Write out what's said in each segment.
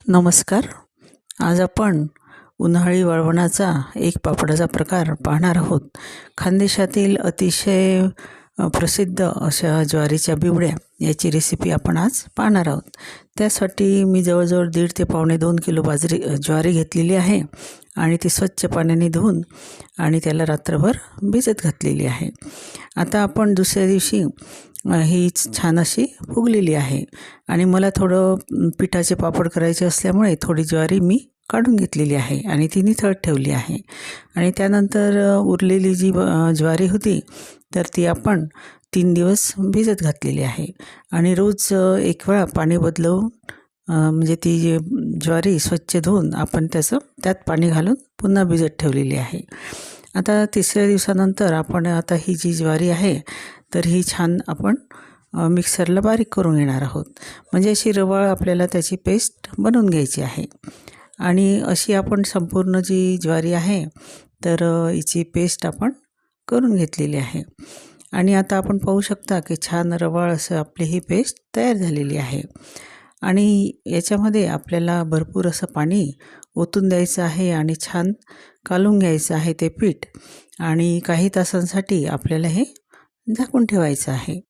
नमस्कार. आज आपण उन्हाळी वळवणाचा एक पापडाचा प्रकार पाहणार आहोत. खानदेशातील अतिशय प्रसिद्ध अशा ज्वारीच्या बिवड्या याची रेसिपी आपण आज पाहणार आहोत. त्यासाठी मी जवळजवळ 1.5 ते पावणे 2 किलो ज्वारी घेतलेली आहे आणि ती स्वच्छ पाण्याने धुवून आणि त्याला रात्रभर भिजत घातलेली आहे. आता आपण दुसऱ्या दिवशी ही छान अशी फुगलेली आहे आणि मला थोडं पिठाचे पापड करायचे असल्यामुळे थोडी ज्वारी मी काढून घेतलेली आहे आणि ती निथळत ठेवली आहे. आणि त्यानंतर उरलेली जी ज्वारी होती तर ती आपण 3 दिवस भिजत घातलेली आहे आणि रोज एक वेळा पाणी बदलवून म्हणजे ती ज्वारी स्वच्छ धुवून आपण त्यात पाणी घालून पुन्हा भिजत ठेवलेली आहे. आता तिसऱ्या दिवसानंतर आपण आता ही जी ज्वारी आहे तर ही छान आपण मिक्सरला बारीक करून घेणार आहोत. म्हणजे अशी रवाळ आपल्याला त्याची पेस्ट बनवून घ्यायची आहे. आणि अशी आपण संपूर्ण जी ज्वारी आहे तर हिची पेस्ट आपण करून घेतलेली आहे. आणि आता आपण पाहू शकता की छान रवाळ असं आपली ही पेस्ट तयार झालेली आहे. आणि याच्यामध्ये आपल्याला भरपूर असं पाणी ओतून द्यायचं आहे आणि छान कालून घ्यायचं आहे ते पीठ. आणि काही तासांसाठी आपल्याला हे झाकून ठेवायचं आहे.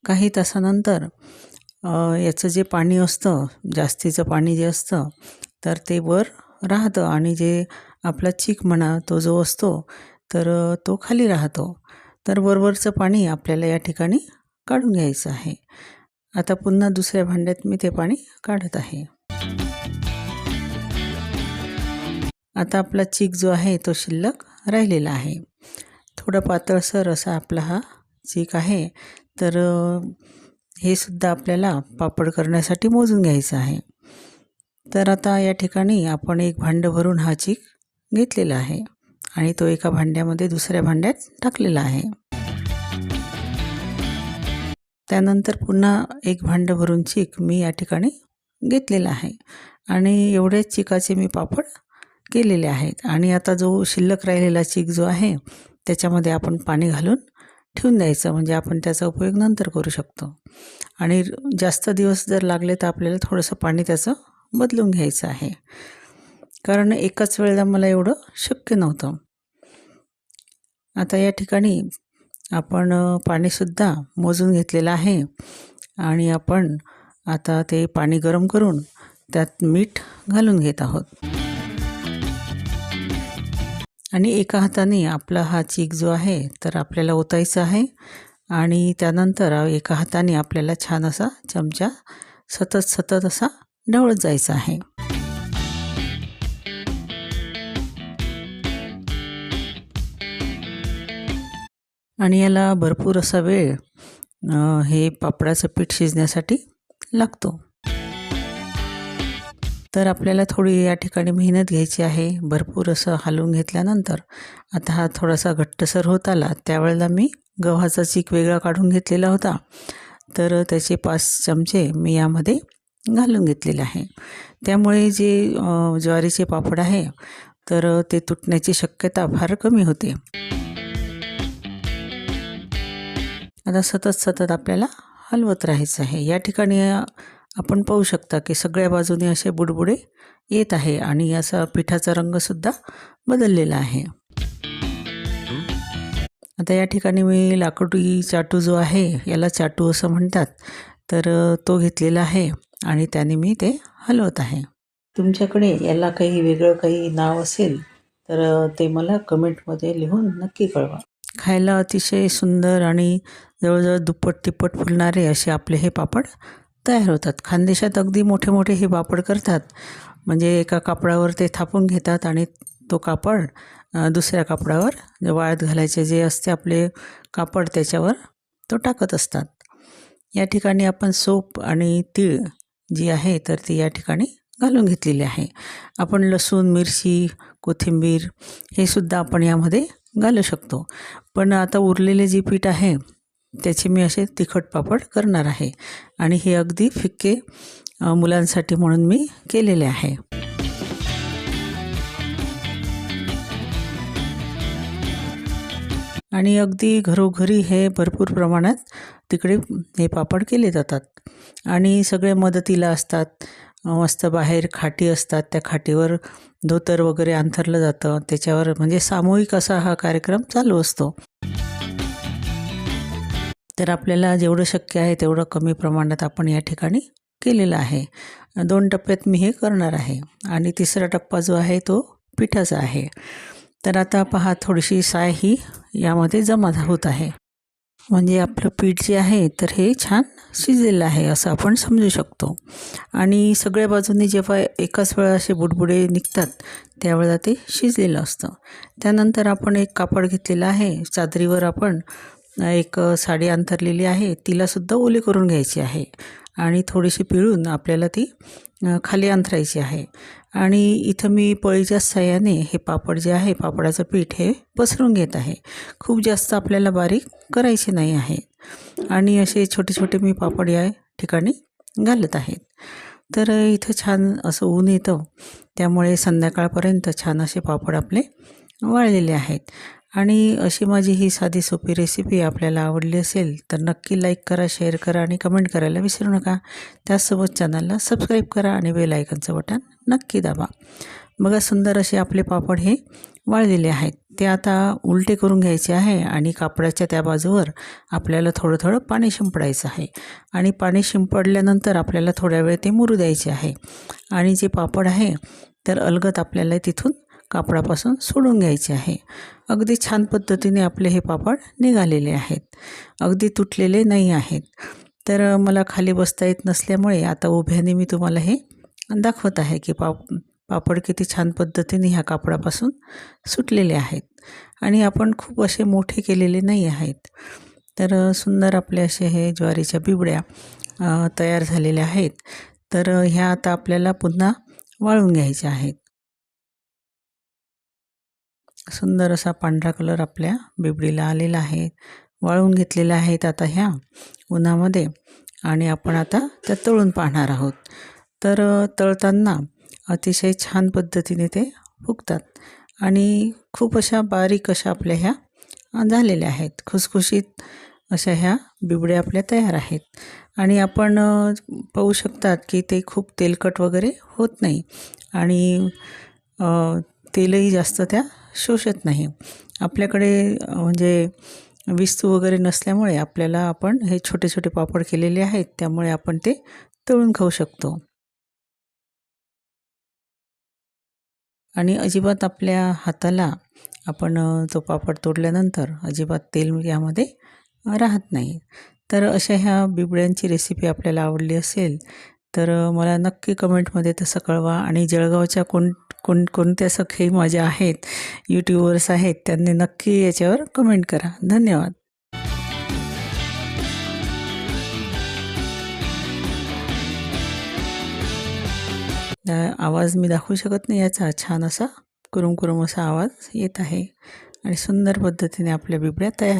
काही तासानंतर याचं जे पाणी असतं, जास्तीचं पाणी जे असतं तर ते वर राहतं आणि जे आपला चीक म्हणा तो जो असतो तर तो खाली राहतो. तर वरवरचं पाणी आपल्याला या ठिकाणी काढून घ्यायचं आहे. आता पुन्हा दुसऱ्या भांड्यात मी ते पाणी काढत आहे. आता आपला चीक जो आहे तो शिल्लक राहिलेला आहे. थोडा पातळसर असा आपला हा चीक आहे. तर हे सुद्धा आपल्याला पापड करण्यासाठी मोजून घ्यायचं आहे. तर आता या ठिकाणी आपण एक भांडं भरून हा चीक घेतलेला आहे आणि तो एका भांड्यामध्ये दुसऱ्या भांड्यात टाकलेला आहे. त्यानंतर पुन्हा एक भांडं भरून चीक मी या ठिकाणी घेतलेला आहे आणि एवढ्याच चिकाचे मी पापड केलेले आहेत. आणि आता जो शिल्लक राहिलेला चीक जो आहे त्याच्यामध्ये आपण पाणी घालून ठेवून द्यायचं, म्हणजे आपण त्याचा उपयोग नंतर करू शकतो. आणि जास्त दिवस जर लागले तर आपल्याला थोडंसं पाणी त्याचं बदलून घ्यायचं आहे, कारण एकाच वेळेला मला एवढं शक्य नव्हतं. आता या ठिकाणी आपण पाणीसुद्धा मोजून घेतलेलं आहे आणि आपण आता ते पाणी गरम करून त्यात मीठ घालून घेत आहोत. आणि एका हाताने आपला हा चीक जो आहे तर आपल्याला ओतायचा आहे आणि त्यानंतर एका हाताने आपल्याला छान असा चमचा सतत असा ढवळत जायचा आहे. आणि याला भरपूर असा वेळ हे पापडाचं पीठ शिजण्यासाठी लागतो. तर आपल्याला थोडी या ठिकाणी मेहनत घ्यायची आहे. भरपूर असं हलवून घेतल्यानंतर आता हा थोडासा घट्टसर होत आला. त्यावेळेला मी गव्हाचा चीक वेगळा काढून घेतलेला होता तर त्याचे 5 चमचे मी यामध्ये घालून घेतलेले आहे. त्यामुळे जे ज्वारीचे पापड आहे तर ते तुटण्याची शक्यता फार कमी होते. आता सतत आपल्याला हलवत राहायचं आहे. या ठिकाणी आपण पाहू शकता की सगळ्या बाजूने असे बुडबुडे येत आहे आणि असा पिठाचा रंगसुद्धा बदललेला आहे. आता या ठिकाणी मी लाकडी चाटू जो आहे, याला चाटू असं म्हणतात, तर तो घेतलेला आहे आणि त्याने मी ते हलवत आहे. तुमच्याकडे याला काही वेगळं काही नाव असेल तर ते मला कमेंटमध्ये लिहून नक्की कळवा. खायला अतिशय सुंदर आणि जवळजवळ दुप्पट-तिप्पट फुलणारे असे आपले हे पापड तयार होतात. खानदेशात अगदी मोठे हे पापड करतात. म्हणजे एका कापडावर ते थापून घेतात आणि तो कापड दुसऱ्या कापडावर वाळत घालायचे जे असते आपले कापड त्याच्यावर तो टाकत असतात. या ठिकाणी आपण सोप आणि तीळ जी आहे तर ती या ठिकाणी घालून घेतलेली आहे. आपण लसूण, मिरची, कोथिंबीर हे सुद्धा आपण यामध्ये घालू शकतो. पण आता उरलेले जे पीठ आहे त्याचे मी असे तिखट पापड करणार आहे आणि हे अगदी फिक्के मुलांसाठी म्हणून मी केलेले आहे. आणि अगदी घरोघरी हे भरपूर प्रमाणात तिकडे हे पापड केले जातात आणि सगळे मदतीला असतात. मस्त बाहेर खाटी असतात, त्या खाटीवर धोतर वगैरे अंथरलं जातं, त्याच्यावर म्हणजे सामूहिक असा हा कार्यक्रम चालू असतो. तर आपल्याला जेवढं शक्य आहे तेवढं कमी प्रमाणात आपण या ठिकाणी केलेलं आहे. 2 टप्प्यात मी हे करणार आहे आणि तिसरा टप्पा जो आहे तो पिठाचा आहे. तर आता पहा, थोडीशी साय ही यामध्ये जमा होत आहे. म्हणजे आपलं पीठ जे आहे तर हे छान शिजलेलं आहे असं आपण समजू शकतो. आणि सगळ्या बाजूंनी जेव्हा एकाच वेळा असे बुडबुडे निघतात त्यावेळेला ते शिजलेलं असतं. त्यानंतर आपण एक कापड घेतलेलं आहे, चादरीवर आपण एक साडी अंथरलेली आहे, तिलासुद्धा ओली करून घ्यायची आहे आणि थोडीशी पिळून आपल्याला ती खाली अंथरायची आहे. आणि इथं मी पळीच्या साहाय्याने हे पापड जे आहे, पापडाचं पीठ हे पसरून घेत आहे. खूप जास्त आपल्याला बारीक करायचे नाही आहे आणि असे छोटे छोटे मी पापड या ठिकाणी घालत आहेत. तर इथं छान असं ऊन येतं, त्यामुळे संध्याकाळपर्यंत छान असे पापड आपले वाळलेले आहेत. आणि अशी माझी ही साधी सोपी रेसिपी आपल्याला आवडली असेल तर नक्की लाईक करा, शेअर करा आणि कमेंट करायला विसरू नका. त्याचसोबत चॅनलला सबस्क्राईब करा आणि बेल आयकनचं बटन नक्की दाबा. बघा, सुंदर असे आपले पापड हे वाळलेले आहेत. ते आता उलटे करून घ्यायचे आहे आणि कापडाच्या त्या बाजूवर आपल्याला थोडं थोडं पाणी शिंपडायचं आहे आणि पाणी शिंपडल्यानंतर आपल्याला थोड्या वेळ ते मुरू द्यायचे आहे. आणि जे पापड आहे तर अलगद आपल्याला तिथून कापडापासून सोडून घ्यायचे आहे. अगदी छान पद्धतीने आपले हे पापड निघालेले आहेत, अगदी तुटलेले नाही आहेत. तर मला खाली बसता येत नसल्यामुळे आता उभ्याने मी तुम्हाला हे दाखवत आहे की पापड किती छान पद्धतीने ह्या कापडापासून सुटलेले आहेत आणि आपण खूप असे मोठे केलेले नाही आहेत. तर सुंदर आपले असे हे ज्वारीच्या बिबड्या तयार झालेल्या आहेत. तर ह्या आता आपल्याला पुन्हा वाळून घ्यायच्या आहेत. सुंदर असा पांढरा कलर आपल्या बिबडीला आलेला आहे. वाळून घेतलेल्या आहेत आता ह्या उन्हामध्ये आणि आपण आता त्या तळून पाहणार आहोत. तर तळताना अतिशय छान पद्धतीने ते फुगतात आणि खूप अशा बारीक अशा आपल्या ह्या झालेल्या आहेत. खुसखुशीत अशा ह्या बिबड्या आपल्या तयार आहेत आणि आपण पाहू शकतात की ते खूप तेलकट वगैरे होत नाही आणि तेलही जास्त त्या शोषत नाही. आपल्याकडे म्हणजे विस्तू वगैरे नसल्यामुळे आपण हे छोटे छोटे पापड केलेले आहेत, त्यामुळे आपण ते तळून खाऊ शकतो. आणि अजिबात आपल्या हाताला आपण तो पापड तोडल्यानंतर अजिबात तेल यामध्ये राहत नाही. तर अशा ह्या बिबड्यांची रेसिपी आपल्याला आवडली असेल तर मला नक्की कमेंटमध्ये तसं कळवा. आणि जळगावच्या कोणत्या सखी माझ्या आहेत, यूट्यूबर्स आहेत, त्यांनी नक्की याच्यावर कमेंट करा. धन्यवाद. आवाज मी दाखवू शकत नाही याचा, छान असा कुरुम कुरुम असा आवाज येत आहे आणि सुंदर पद्धतीने आपल्या बिबड्या तयार